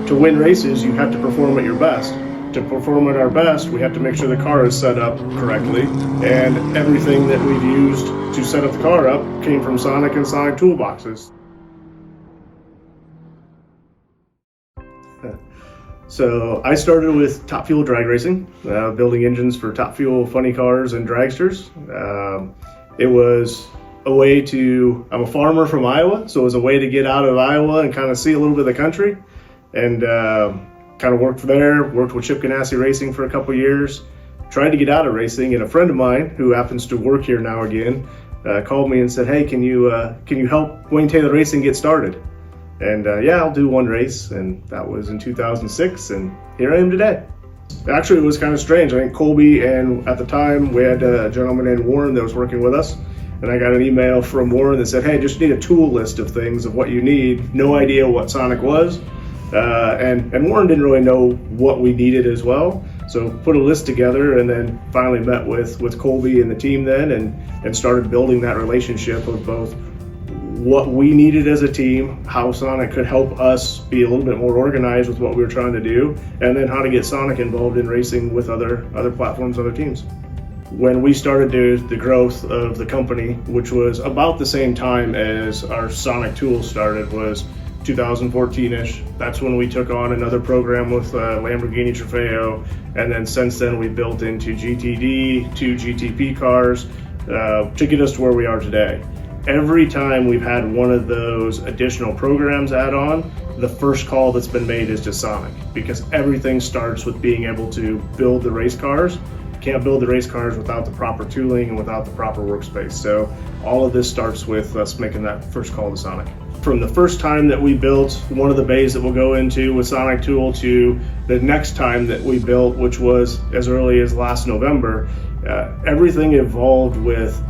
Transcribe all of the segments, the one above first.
to win races, you have to perform at your best. To perform at our best, we have to make sure the car is set up correctly, and everything that we've used to set up the car up came from Sonic and Sonic toolboxes. So I started with Top Fuel drag racing, building engines for Top Fuel funny cars and dragsters. It was a way to, I'm a farmer from Iowa, so it was a way to get out of Iowa and kind of see a little bit of the country, and kind of worked there, worked with Chip Ganassi Racing for a couple years, tried to get out of racing, and a friend of mine who happens to work here now again called me and said, hey, can you help Wayne Taylor Racing get started? And yeah, I'll do one race, and that was in 2006, and here I am today. Actually, it was kind of strange. I think Colby, and at the time we had a gentleman named Warren that was working with us, and I got an email from Warren that said, hey, just need a tool list of things of what you need. No idea what Sonic was, and Warren didn't really know what we needed as well. So put a list together, and then finally met with Colby and the team then, and started building that relationship of both what we needed as a team, how Sonic could help us be a little bit more organized with what we were trying to do, and then how to get Sonic involved in racing with other platforms, other teams. When we started the growth of the company, which was about the same time as our Sonic Tools started, was 2014-ish. That's when we took on another program with Lamborghini Trofeo, and then since then we built into GTD, 2 GTP cars, to get us to where we are today. Every time we've had one of those additional programs add on, the first call that's been made is to Sonic, because everything starts with being able to build the race cars. You can't build the race cars without the proper tooling and without the proper workspace. So all of this starts with us making that first call to Sonic. From the first time that we built one of the bays that we'll go into with Sonic Tool to the next time that we built, which was as early as last November, everything evolved with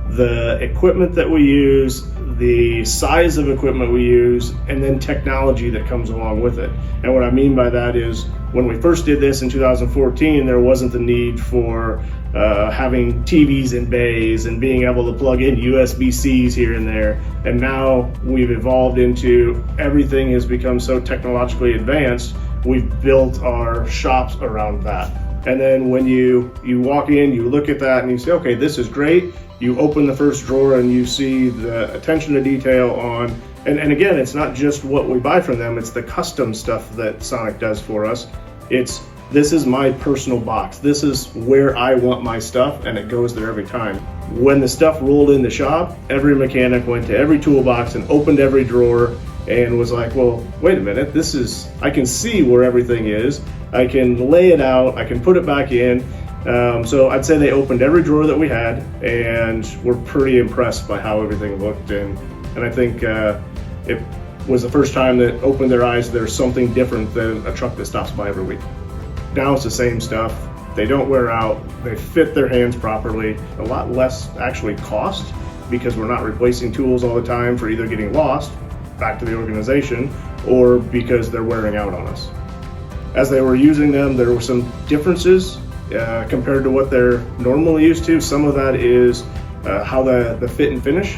the equipment that we use, the size of equipment we use, and then technology that comes along with it. And what I mean by that is, when we first did this in 2014, there wasn't the need for having TVs in bays and being able to plug in USB-Cs here and there. And now we've evolved into, everything has become so technologically advanced, we've built our shops around that. And then when you walk in, you look at that and you say, okay, this is great. You open the first drawer and you see the attention to detail on, and again, it's not just what we buy from them, it's the custom stuff that Sonic does for us. This is my personal box. This is where I want my stuff, and it goes there every time. When the stuff rolled in the shop, every mechanic went to every toolbox and opened every drawer and was like, well, wait a minute, I can see where everything is. I can lay it out, I can put it back in. So I'd say they opened every drawer that we had, and were pretty impressed by how everything looked. And I think it was the first time that opened their eyes, there's something different than a truck that stops by every week. Now it's the same stuff. They don't wear out, they fit their hands properly, a lot less actually cost, because we're not replacing tools all the time for either getting lost back to the organization, or because they're wearing out on us. As they were using them, there were some differences compared to what they're normally used to. Some of that is how the fit and finish.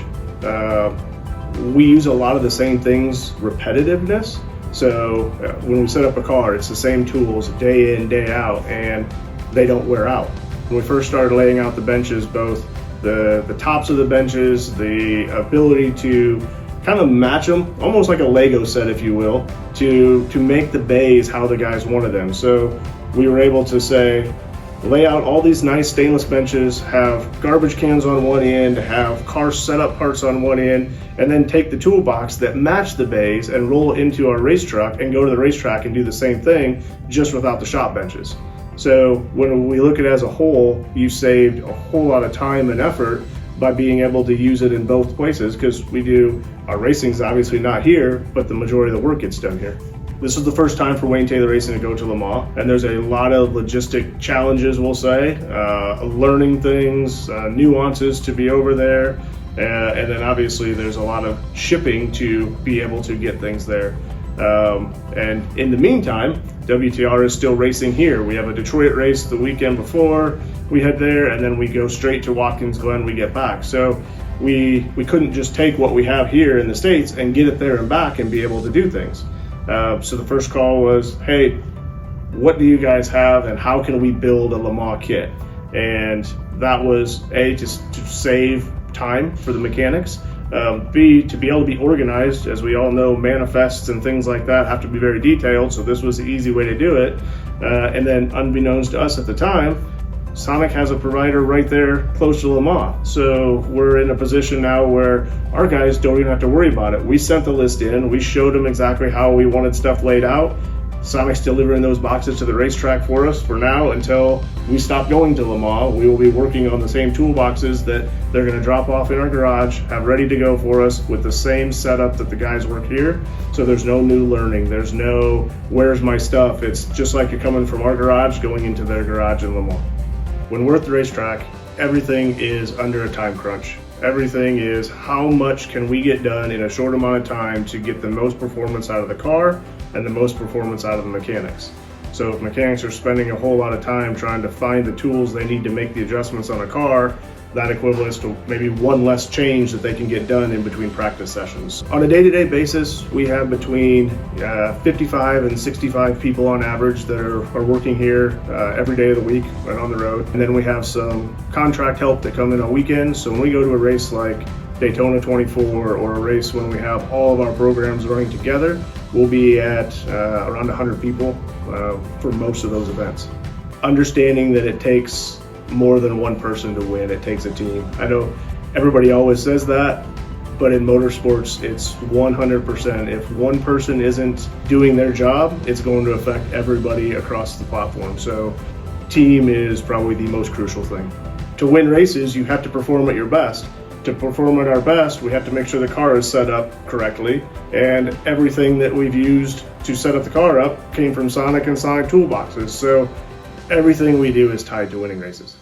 We use a lot of the same things, repetitiveness. So when we set up a car, it's the same tools day in, day out, and they don't wear out. When we first started laying out the benches, both the tops of the benches, the ability to kind of match them, almost like a Lego set, if you will, to make the bays how the guys wanted them. So we were able to say, lay out all these nice stainless benches, have garbage cans on one end, have car setup parts on one end, and then take the toolbox that match the bays and roll it into our race truck and go to the racetrack and do the same thing, just without the shop benches. So when we look at it as a whole, you saved a whole lot of time and effort by being able to use it in both places, because our racing's obviously not here, but the majority of the work gets done here. This is the first time for Wayne Taylor Racing to go to Le Mans, and there's a lot of logistic challenges, we'll say, learning things, nuances to be over there, and then obviously there's a lot of shipping to be able to get things there. And in the meantime, WTR is still racing here. We have a Detroit race the weekend before we head there, and then we go straight to Watkins Glen when we get back. So we couldn't just take what we have here in the States and get it there and back and be able to do things. So the first call was, hey, what do you guys have and how can we build a Le Mans kit? And that was A, just to save time for the mechanics, B, to be able to be organized. As we all know, manifests and things like that have to be very detailed, so this was the easy way to do it. And then unbeknownst to us at the time, Sonic has a provider right there close to Le Mans. So we're in a position now where our guys don't even have to worry about it. We sent the list in, we showed them exactly how we wanted stuff laid out. Sonic's delivering those boxes to the racetrack for us for now until we stop going to Le Mans. We will be working on the same toolboxes that they're going to drop off in our garage, have ready to go for us with the same setup that the guys work here. So there's no new learning. There's no, where's my stuff? It's just like you're coming from our garage going into their garage in Le Mans. When we're at the racetrack, everything is under a time crunch. Everything is how much can we get done in a short amount of time to get the most performance out of the car and the most performance out of the mechanics. So if mechanics are spending a whole lot of time trying to find the tools they need to make the adjustments on a car, that equivalents to maybe one less change that they can get done in between practice sessions. On a day-to-day basis, we have between 55 and 65 people on average that are working here every day of the week and on the road. And then we have some contract help that come in on weekends. So when we go to a race like Daytona 24 or a race when we have all of our programs running together, we'll be at around 100 people for most of those events. Understanding that it takes more than one person to win, it takes a team. I know everybody always says that, but in motorsports, it's 100%. If one person isn't doing their job, it's going to affect everybody across the platform. So team is probably the most crucial thing. To win races, you have to perform at your best. To perform at our best, we have to make sure the car is set up correctly, and everything that we've used to set up the car up came from Sonic and Sonic toolboxes. So everything we do is tied to winning races.